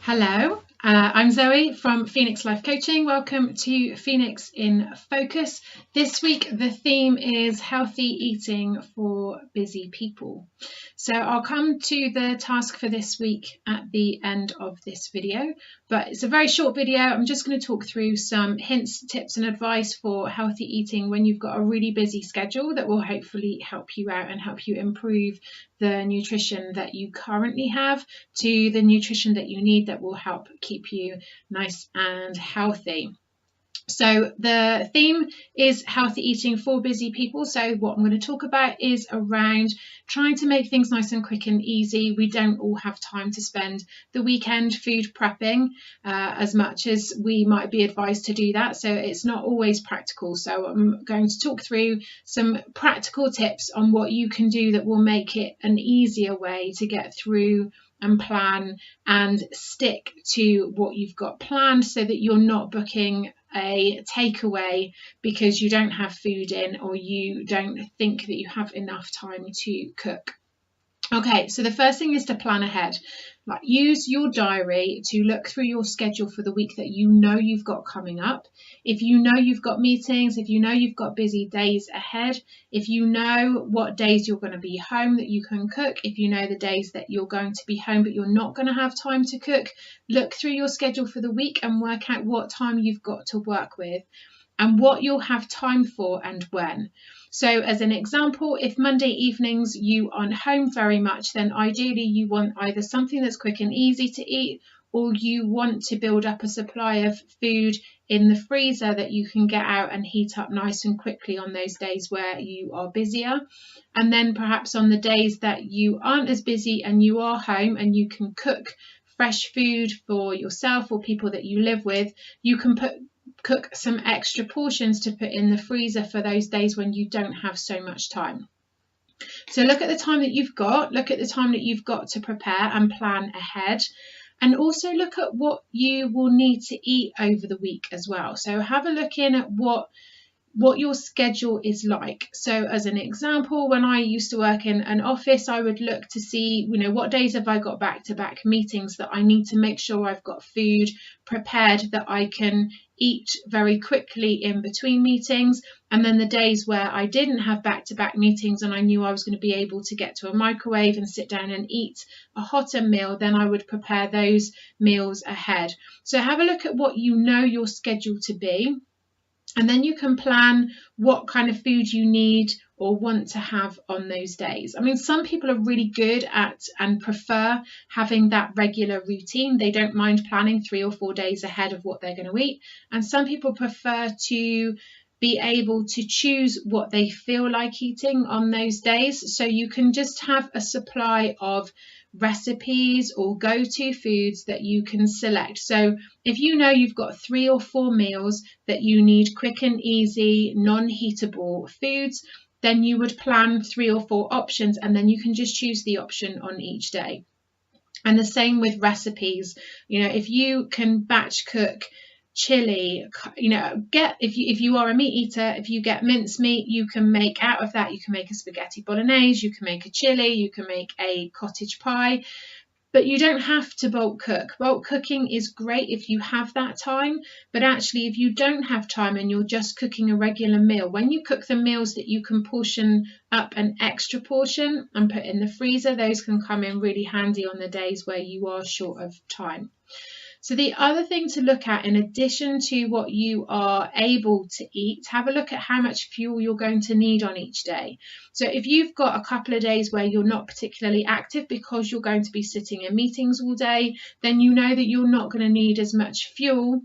Hello, I'm Zoe from Phoenix Life Coaching. Welcome to Phoenix in Focus. This week the theme is healthy eating for busy people. So I'll come to the task for this week at the end of this video, but it's a very short video. I'm just going to talk through some hints, tips and advice for healthy eating when you've got a really busy schedule that will hopefully help you out and help you improve the nutrition that you currently have to the nutrition that you need that will help keep you nice and healthy. So the theme is healthy eating for busy people. So what I'm going to talk about is around trying to make things nice and quick and easy. We don't all have time to spend the weekend food prepping as much as we might be advised to do that. So it's not always practical. So I'm going to talk through some practical tips on what you can do that will make it an easier way to get through and plan and stick to what you've got planned so that you're not booking a takeaway because you don't have food in or you don't think that you have enough time to cook. Okay, so the first thing is to plan ahead. Like, use your diary to look through your schedule for the week that you know you've got coming up. If you know you've got meetings, if you know you've got busy days ahead, if you know what days you're going to be home that you can cook, if you know the days that you're going to be home but you're not going to have time to cook, look through your schedule for the week and work out what time you've got to work with and what you'll have time for and when. So as an example, if Monday evenings you aren't home very much, then ideally you want either something that's quick and easy to eat, or you want to build up a supply of food in the freezer that you can get out and heat up nice and quickly on those days where you are busier. And then perhaps on the days that you aren't as busy and you are home and you can cook fresh food for yourself or people that you live with, you can cook some extra portions to put in the freezer for those days when you don't have so much time. So look at the time that you've got, to prepare and plan ahead, and also look at what you will need to eat over the week as well. So have a look in at what your schedule is like. So as an example, when I used to work in an office, I would look to see, what days have I got back-to-back meetings that I need to make sure I've got food prepared that I can eat very quickly in between meetings. And then the days where I didn't have back-to-back meetings and I knew I was going to be able to get to a microwave and sit down and eat a hotter meal, then I would prepare those meals ahead. So have a look at what you know your schedule to be. And then you can plan what kind of food you need or want to have on those days. I mean, some people are really good at and prefer having that regular routine. They don't mind planning 3 or 4 days ahead of what they're going to eat. And some people prefer to be able to choose what they feel like eating on those days. So you can just have a supply of recipes or go-to foods that you can select. So if you know you've got 3 or 4 meals that you need quick and easy, non-heatable foods, then you would plan 3 or 4 options and then you can just choose the option on each day. And the same with recipes. If you can batch cook chili, if you are a meat eater, if you get mincemeat, you can make out of that, you can make a spaghetti bolognese, you can make a chili, you can make a cottage pie, but you don't have to bulk cook. Bulk cooking is great if you have that time, but actually if you don't have time and you're just cooking a regular meal, when you cook the meals that you can portion up an extra portion and put in the freezer, those can come in really handy on the days where you are short of time. So the other thing to look at, in addition to what you are able to eat, have a look at how much fuel you're going to need on each day. So if you've got a couple of days where you're not particularly active because you're going to be sitting in meetings all day, then you know that you're not going to need as much fuel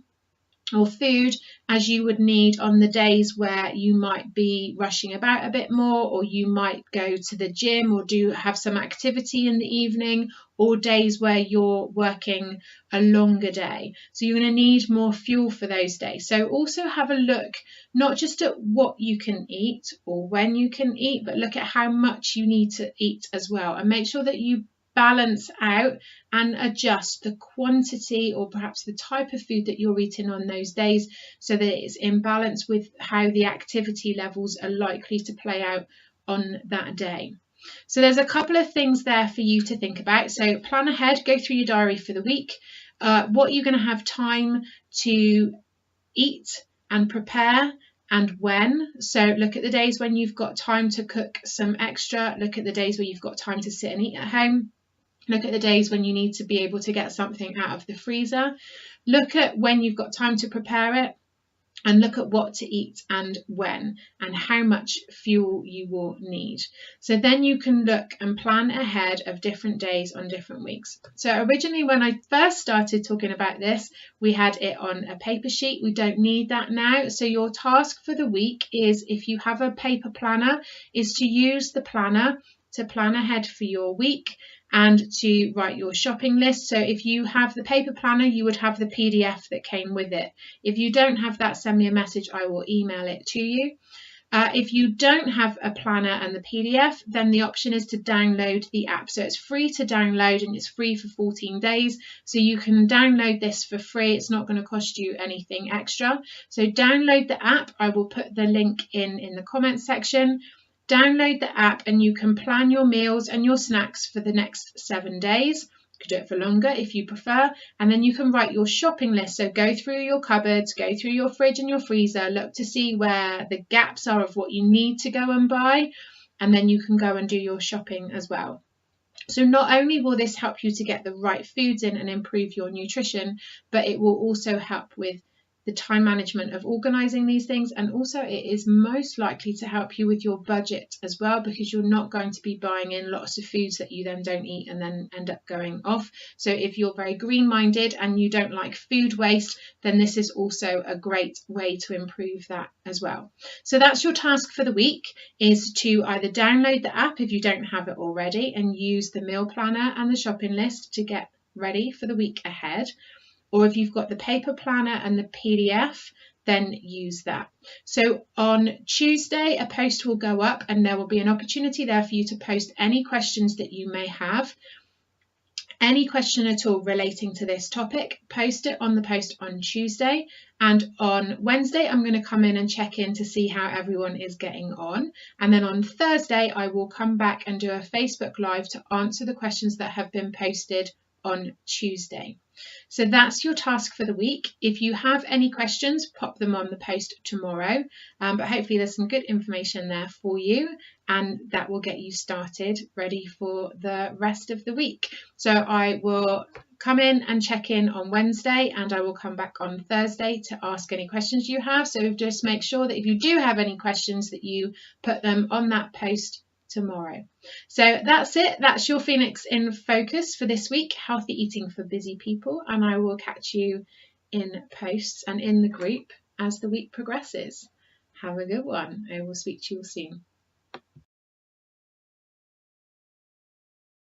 or food as you would need on the days where you might be rushing about a bit more, or you might go to the gym or have some activity in the evening, or days where you're working a longer day. So you're going to need more fuel for those days. So also have a look not just at what you can eat or when you can eat, but look at how much you need to eat as well, and make sure that you balance out and adjust the quantity or perhaps the type of food that you're eating on those days so that it's in balance with how the activity levels are likely to play out on that day. So there's a couple of things there for you to think about. So plan ahead, go through your diary for the week, what you're going to have time to eat and prepare, and when. So look at the days when you've got time to cook some extra. Look at the days where you've got time to sit and eat at home. Look at the days when you need to be able to get something out of the freezer. Look at when you've got time to prepare it, and look at what to eat and when, and how much fuel you will need. So then you can look and plan ahead of different days on different weeks. So originally, when I first started talking about this, we had it on a paper sheet. We don't need that now. So your task for the week is, if you have a paper planner, is to use the planner to plan ahead for your week and to write your shopping list. So if you have the paper planner, you would have the PDF that came with it. If you don't have that, send me a message, I will email it to you. If you don't have a planner and the PDF, then the option is to download the app. So it's free to download, and it's free for 14 days. So you can download this for free. It's not going to cost you anything extra. So download the app. I will put the link in the comments section. Download the app and you can plan your meals and your snacks for the next 7 days. You could do it for longer if you prefer. And then you can write your shopping list. So go through your cupboards, go through your fridge and your freezer, look to see where the gaps are of what you need to go and buy. And then you can go and do your shopping as well. So not only will this help you to get the right foods in and improve your nutrition, but it will also help with the time management of organising these things, and also it is most likely to help you with your budget as well, because you're not going to be buying in lots of foods that you then don't eat and then end up going off. So if you're very green minded and you don't like food waste, then this is also a great way to improve that as well. So that's your task for the week, is to either download the app if you don't have it already and use the meal planner and the shopping list to get ready for the week ahead. Or if you've got the paper planner and the PDF, then use that. So on Tuesday, a post will go up and there will be an opportunity there for you to post any questions that you may have. Any question at all relating to this topic, post it on the post on Tuesday. And on Wednesday, I'm going to come in and check in to see how everyone is getting on. And then on Thursday, I will come back and do a Facebook Live to answer the questions that have been posted on Tuesday. So that's your task for the week. If you have any questions, pop them on the post tomorrow. But hopefully there's some good information there for you, and that will get you started ready for the rest of the week. So I will come in and check in on Wednesday, and I will come back on Thursday to ask any questions you have. So just make sure that if you do have any questions, that you put them on that post tomorrow. So that's it. That's your Phoenix in Focus for this week, healthy eating for busy people. And I will catch you in posts and in the group as the week progresses. Have a good one. I will speak to you all soon.